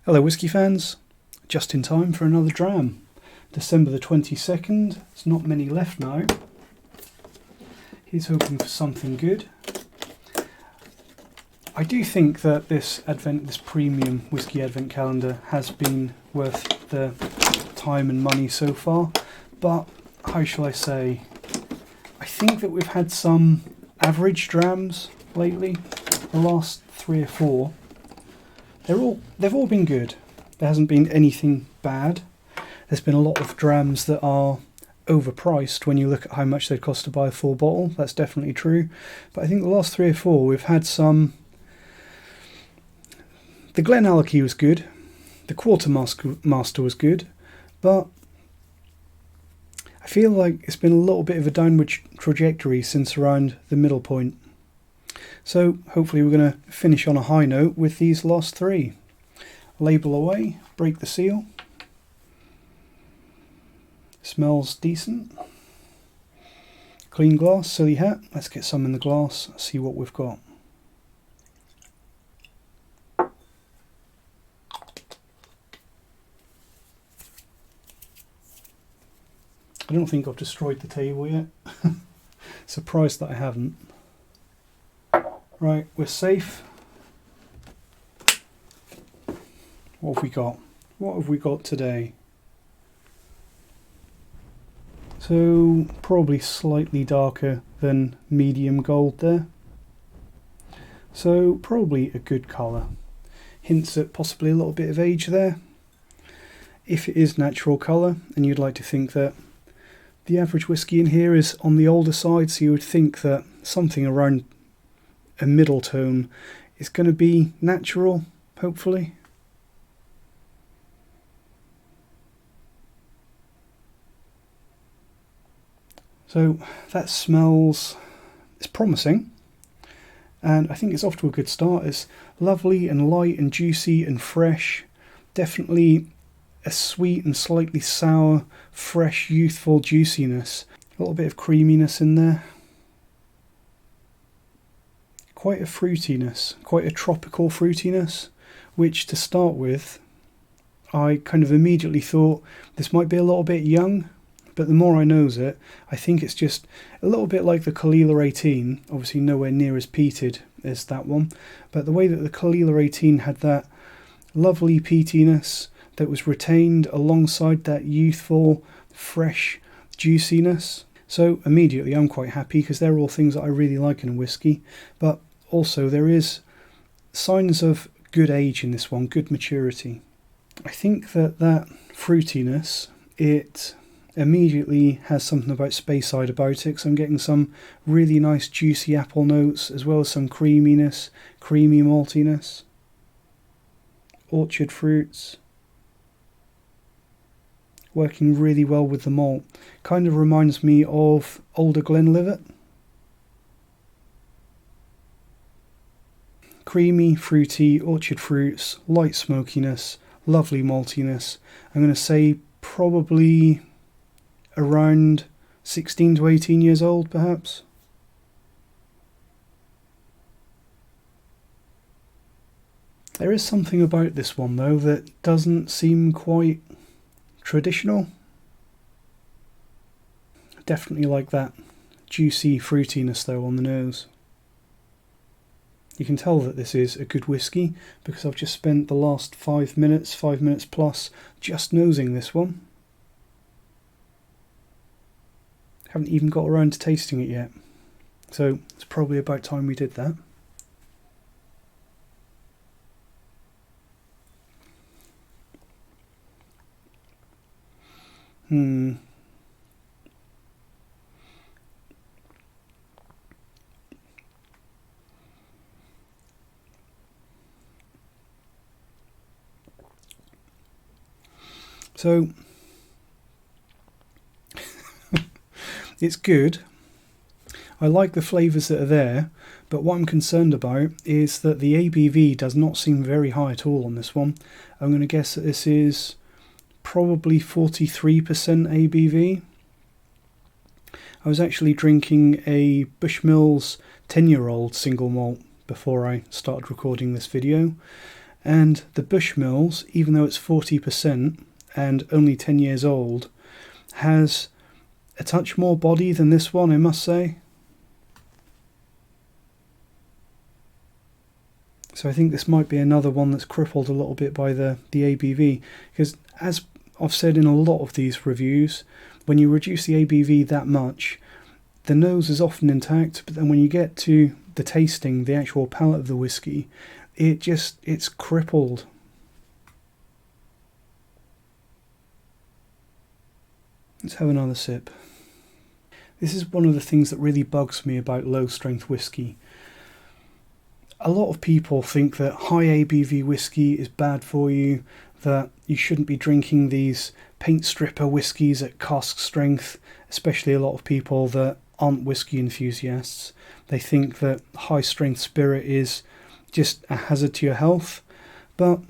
Hello Whisky fans, just in time for another dram. December the 22nd, there's not many left now. He's hoping for something good. I do think that this premium whisky advent calendar has been worth the time and money so far, but how shall I say, I think that we've had some average drams lately, the last 3 or 4. They've all been good. There hasn't been anything bad. There's been a lot of drams that are overpriced when you look at how much they'd cost to buy a full bottle. That's definitely true. But I think the last 3 or 4 we've had some. The Glenallachie was good. The Quartermaster was good. But I feel like it's been a little bit of a downward trajectory since around the middle point. So hopefully we're going to finish on a high note with these last 3. Label away, break the seal. Smells decent. Clean glass, silly hat. Let's get some in the glass, see what we've got. I don't think I've destroyed the table yet. Surprised that I haven't. Right, we're safe. What have we got? What have we got today? So, probably slightly darker than medium gold there. So, probably a good colour. Hints at possibly a little bit of age there. If it is natural colour, and you'd like to think that the average whisky in here is on the older side, so you would think that something around a middle tone is going to be natural, hopefully. So that smells, it's promising, and I think it's off to a good start. It's lovely and light and juicy and fresh. Definitely a sweet and slightly sour, fresh, youthful juiciness. A little bit of creaminess in there. Quite a fruitiness, quite a tropical fruitiness, which to start with, I kind of immediately thought this might be a little bit young, but the more I nose it, I think it's just a little bit like the Kalila 18, obviously nowhere near as peated as that one, but the way that the Kalila 18 had that lovely peatiness that was retained alongside that youthful, fresh juiciness. So immediately I'm quite happy because they're all things that I really like in a whisky, but also there is signs of good age in this one, good maturity. I think that fruitiness, it immediately has something about Speyside about it, so I'm getting some really nice juicy apple notes as well as some creaminess, creamy maltiness, orchard fruits, working really well with the malt. Kind of reminds me of older Glenlivet. Creamy, fruity, orchard fruits, light smokiness, lovely maltiness. I'm going to say probably around 16 to 18 years old, perhaps. There is something about this one, though, that doesn't seem quite traditional. Definitely like that juicy fruitiness, though, on the nose. You can tell that this is a good whisky because I've just spent the last 5 minutes plus, just nosing this one. Haven't even got around to tasting it yet. So it's probably about time we did that. So it's good. I like the flavours that are there, but what I'm concerned about is that the ABV does not seem very high at all on this one. I'm going to guess that this is probably 43% ABV. I was actually drinking a Bushmills 10-year-old single malt before I started recording this video, And the Bushmills, even though it's 40% and only 10 years old, has a touch more body than this one, I must say. So I think this might be another one that's crippled a little bit by the ABV, because as I've said in a lot of these reviews, when you reduce the ABV that much, the nose is often intact, but then when you get to the tasting, the actual palate of the whiskey, it's crippled. Let's have another sip. This is one of the things that really bugs me about low strength whiskey. A lot of people think that high ABV whiskey is bad for you, that you shouldn't be drinking these paint stripper whiskies at cask strength, especially a lot of people that aren't whiskey enthusiasts. They think that high strength spirit is just a hazard to your health, but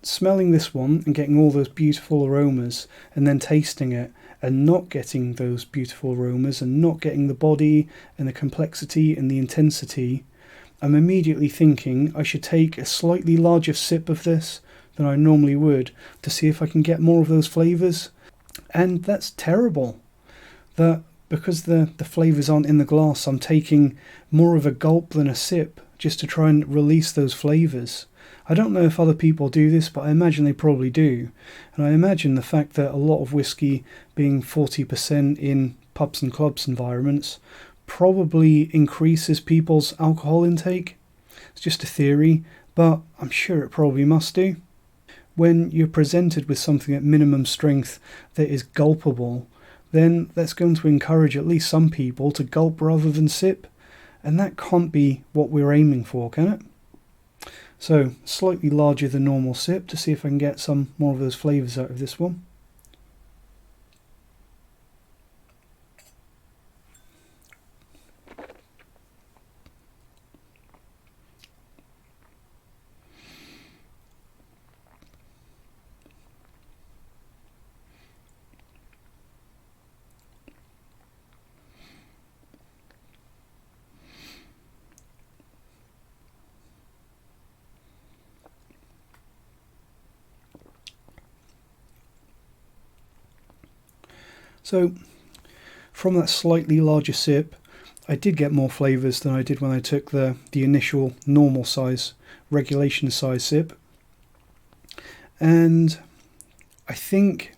smelling this one and getting all those beautiful aromas and then tasting it and not getting those beautiful aromas and not getting the body and the complexity and the intensity, I'm immediately thinking I should take a slightly larger sip of this than I normally would to see if I can get more of those flavours. And that's terrible. That because the flavours aren't in the glass, I'm taking more of a gulp than a sip just to try and release those flavours. I don't know if other people do this, but I imagine they probably do. And I imagine the fact that a lot of whiskey being 40% in pubs and clubs environments probably increases people's alcohol intake. It's just a theory, but I'm sure it probably must do. When you're presented with something at minimum strength that is gulpable, then that's going to encourage at least some people to gulp rather than sip, and that can't be what we're aiming for, can it? So, slightly larger than normal sip to see if I can get some more of those flavours out of this one. So, from that slightly larger sip, I did get more flavours than I did when I took the initial normal size, regulation size sip. And I think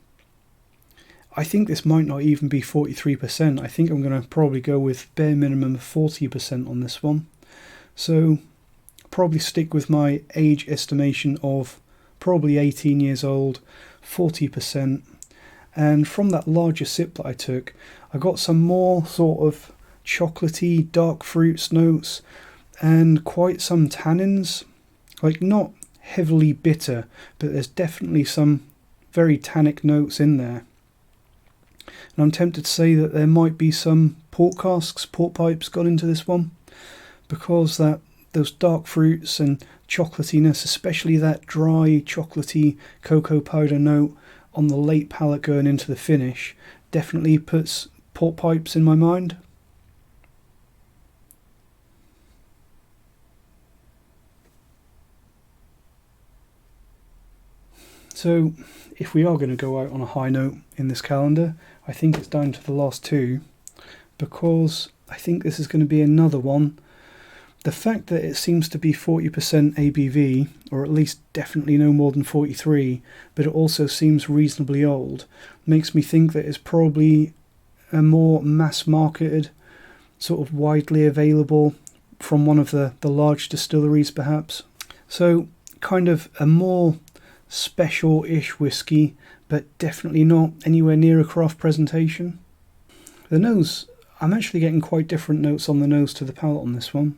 this might not even be 43%. I think I'm going to probably go with bare minimum 40% on this one. So, probably stick with my age estimation of probably 18 years old, 40%. And from that larger sip that I took, I got some more sort of chocolatey, dark fruits notes and quite some tannins. Like, not heavily bitter, but there's definitely some very tannic notes in there. And I'm tempted to say that there might be some port casks, port pipes got into this one, because those dark fruits and chocolatiness, especially that dry, chocolatey cocoa powder note on the late palate going into the finish, definitely puts port pipes in my mind. So, if we are going to go out on a high note in this calendar, I think it's down to the last two, because I think this is going to be another one. The fact that it seems to be 40% ABV, or at least definitely no more than 43, but it also seems reasonably old, makes me think that it's probably a more mass-marketed, sort of widely available from one of the large distilleries perhaps. So kind of a more special-ish whiskey, but definitely not anywhere near a craft presentation. The nose, I'm actually getting quite different notes on the nose to the palate on this one.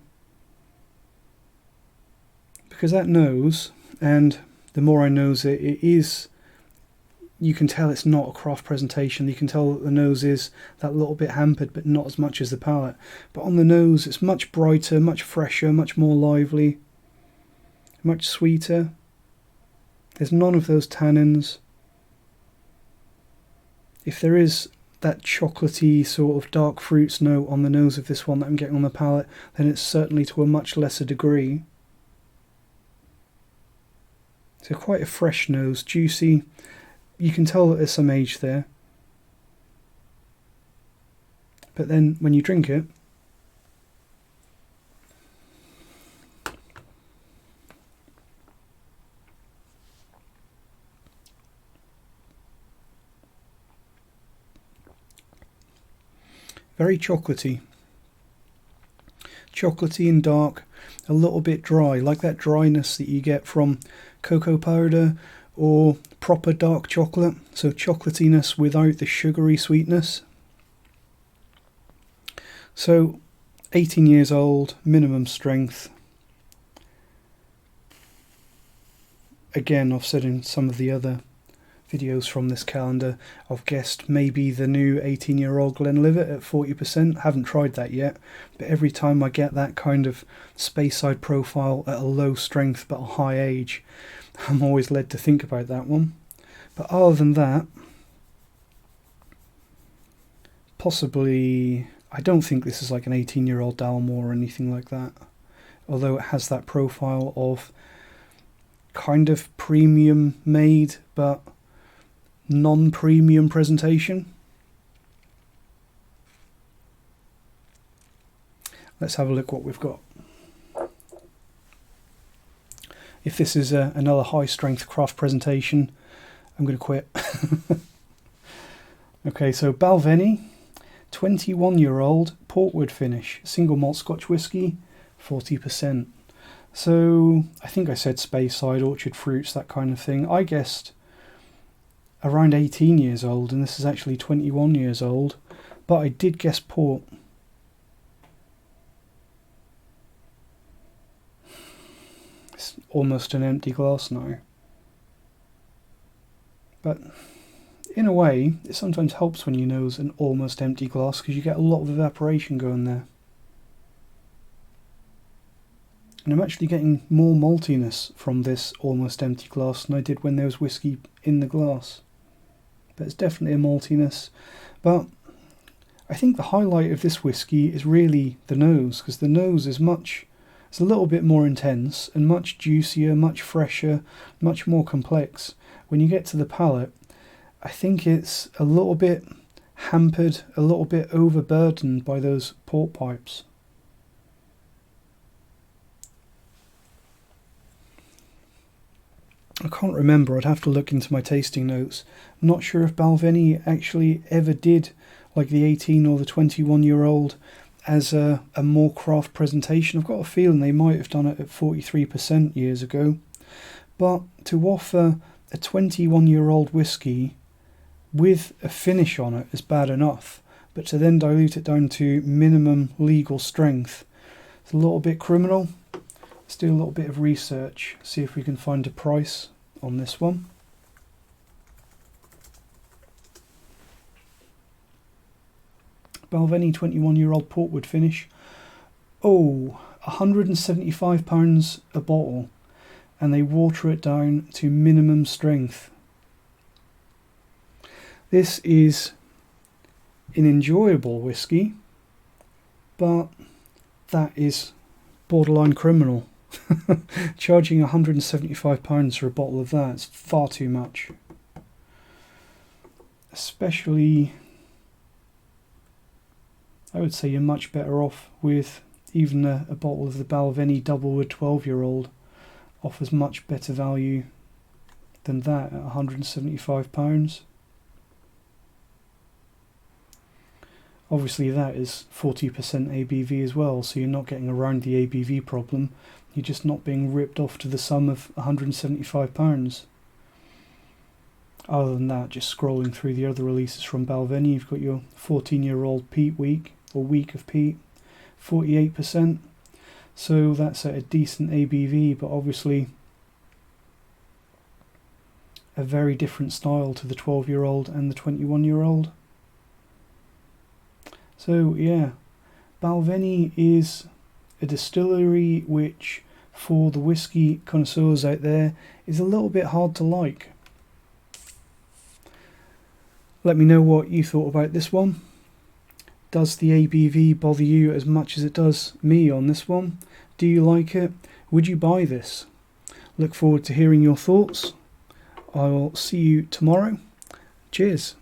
Because that nose, and the more I nose it, you can tell it's not a craft presentation. You can tell that the nose is that little bit hampered, but not as much as the palate. But on the nose, it's much brighter, much fresher, much more lively, much sweeter. There's none of those tannins. If there is that chocolatey sort of dark fruits note on the nose of this one that I'm getting on the palate, then it's certainly to a much lesser degree. So quite a fresh nose, juicy. You can tell that there's some age there. But then when you drink it, very chocolatey. Chocolatey and dark, a little bit dry, like that dryness that you get from cocoa powder or proper dark chocolate. So chocolatiness without the sugary sweetness. So 18 years old, minimum strength. Again, I've said in some of the other videos from this calendar, I've guessed maybe the new 18-year-old Glenlivet at 40%. Haven't tried that yet, but every time I get that kind of Speyside profile at a low strength but a high age, I'm always led to think about that one. But other than that, possibly, I don't think this is like an 18-year-old Dalmore or anything like that, although it has that profile of kind of premium made but non-premium presentation. Let's have a look what we've got. If this is another high strength craft presentation, I'm going to quit. Okay, so Balvenie 21-year-old portwood finish, single malt Scotch whisky, 40%. So I think I said Speyside, orchard fruits, that kind of thing. I guessed around 18 years old, and this is actually 21 years old, but I did guess port. It's almost an empty glass now, but in a way it sometimes helps when you nose an almost empty glass because you get a lot of evaporation going there. And I'm actually getting more maltiness from this almost empty glass than I did when there was whiskey in the glass. But it's definitely a maltiness. But I think the highlight of this whiskey is really the nose, because the nose is it's a little bit more intense and much juicier, much fresher, much more complex. When you get to the palate, I think it's a little bit hampered, a little bit overburdened by those port pipes. I can't remember, I'd have to look into my tasting notes. I'm not sure if Balvenie actually ever did like the 18 or the 21-year-old as a more craft presentation. I've got a feeling they might have done it at 43% years ago. But to offer a 21-year-old whiskey with a finish on it is bad enough. But to then dilute it down to minimum legal strength, it's a little bit criminal. Let's do a little bit of research, see if we can find a price on this one. Balvenie 21-year-old portwood finish. Oh, £175 a bottle, and they water it down to minimum strength. This is an enjoyable whiskey, but that is borderline criminal. Charging £175 for a bottle of that is far too much. Especially, I would say you're much better off with even a bottle of the Balvenie Doublewood 12-year-old. Offers much better value than that at £175. Obviously that is 40% ABV as well, so you're not getting around the ABV problem. You're just not being ripped off to the sum of £175. Other than that, just scrolling through the other releases from Balvenie, you've got your 14-year-old peat week, or week of peat, 48%. So that's at a decent ABV, but obviously a very different style to the 12-year-old and the 21-year-old. So yeah, Balvenie is a distillery which, for the whiskey connoisseurs out there, is a little bit hard to like. Let me know what you thought about this one. Does the ABV bother you as much as it does me on this one? Do you like it? Would you buy this? Look forward to hearing your thoughts. I will see you tomorrow. Cheers.